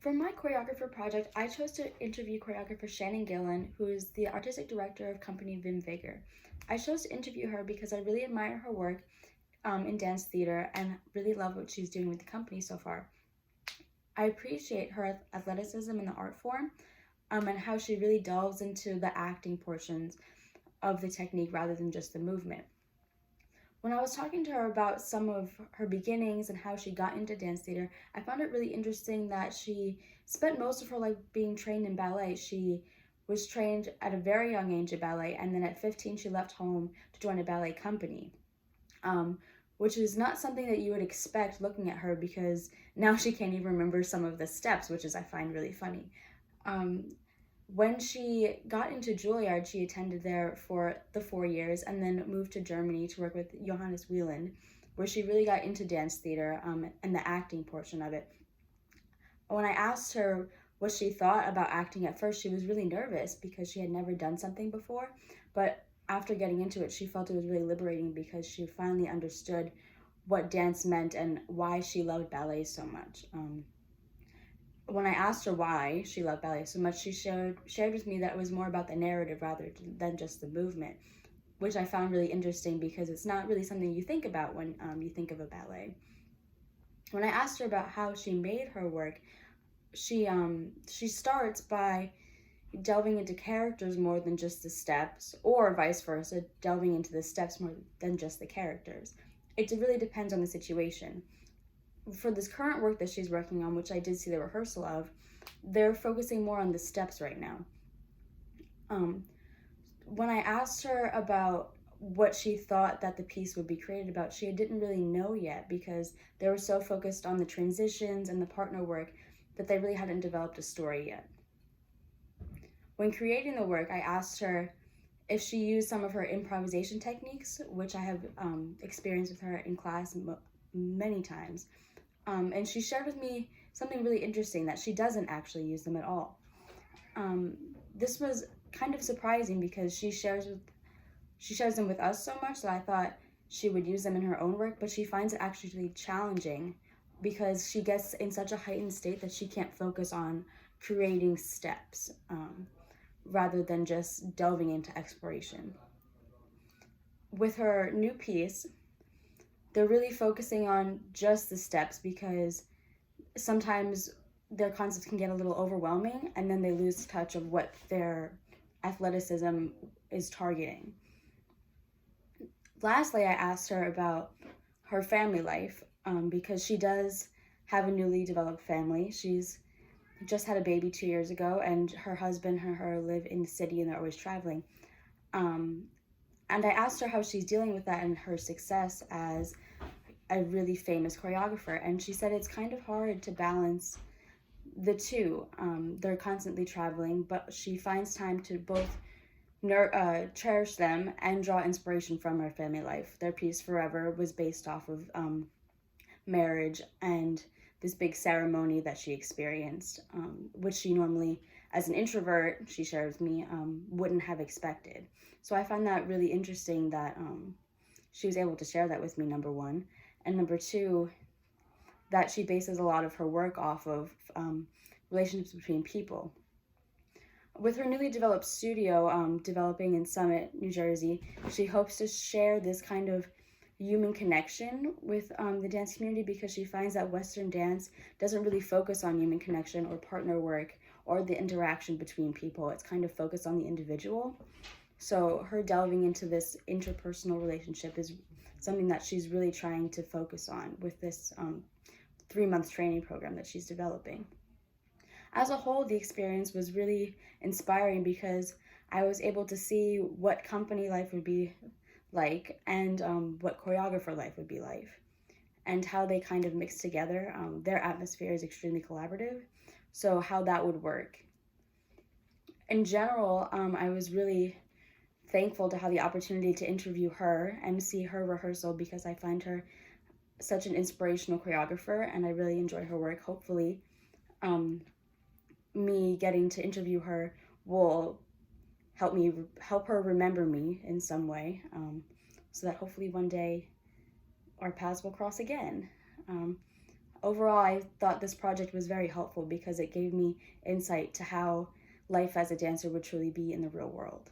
For my choreographer project, I chose to interview choreographer Shannon Gillen, who is the artistic director of company Vim Vigor. I chose to interview her because I really admire her work in dance theater and really love what she's doing with the company so far. I appreciate her athleticism in the art form and how she really delves into the acting portions of the technique rather than just the movement. When I was talking to her about some of her beginnings and how she got into dance theater, I found it really interesting that she spent most of her life being trained in ballet. She was trained at a very young age in ballet, and then at 15 she left home to join a ballet company, which is not something that you would expect looking at her, because now she can't even remember some of the steps, which is I find really funny. When she got into Juilliard, she attended there for the 4 years and then moved to Germany to work with Johannes Wieland, where she really got into dance theater and the acting portion of it. When I asked her what she thought about acting at first, she was really nervous because she had never done something before. But after getting into it, she felt it was really liberating because she finally understood what dance meant and why she loved ballet so much. When I asked her why she loved ballet so much, she shared with me that it was more about the narrative rather than just the movement, which I found really interesting because it's not really something you think about when you think of a ballet. When I asked her about how she made her work, she starts by delving into characters more than just the steps, or vice versa, delving into the steps more than just the characters. It really depends on the situation. For this current work that she's working on, which I did see the rehearsal of, they're focusing more on the steps right now. When I asked her about what she thought that the piece would be created about, she didn't really know yet because they were so focused on the transitions and the partner work that they really hadn't developed a story yet. When creating the work, I asked her if she used some of her improvisation techniques, which I have experienced with her in class many times. And she shared with me something really interesting, that she doesn't actually use them at all. This was kind of surprising because she shares them with us so much that I thought she would use them in her own work, but she finds it actually challenging because she gets in such a heightened state that she can't focus on creating steps rather than just delving into exploration. With her new piece, they're really focusing on just the steps because sometimes their concepts can get a little overwhelming and then they lose touch of what their athleticism is targeting. Lastly, I asked her about her family life because she does have a newly developed family. She's just had a baby 2 years ago, and her husband and her live in the city and they're always traveling. And I asked her how she's dealing with that and her success as a really famous choreographer. And she said it's kind of hard to balance the two. They're constantly traveling, but she finds time to both cherish them and draw inspiration from her family life. Their piece Forever was based off of marriage and this big ceremony that she experienced, which she normally, as an introvert, she shared with me, wouldn't have expected. So I find that really interesting that she was able to share that with me, number one. And number two, that she bases a lot of her work off of relationships between people. With her newly developed studio developing in Summit, New Jersey, she hopes to share this kind of human connection with the dance community because she finds that Western dance doesn't really focus on human connection or partner work or the interaction between people. It's kind of focused on the individual. So her delving into this interpersonal relationship is something that she's really trying to focus on with this 3-month training program that she's developing. As a whole, the experience was really inspiring because I was able to see what company life would be like and what choreographer life would be like and how they kind of mix together. Their atmosphere is extremely collaborative, so how that would work. In general, I was really thankful to have the opportunity to interview her and see her rehearsal because I find her such an inspirational choreographer and I really enjoy her work. Hopefully, me getting to interview her will help her remember me in some way, so that hopefully one day our paths will cross again. overall, I thought this project was very helpful because it gave me insight to how life as a dancer would truly be in the real world.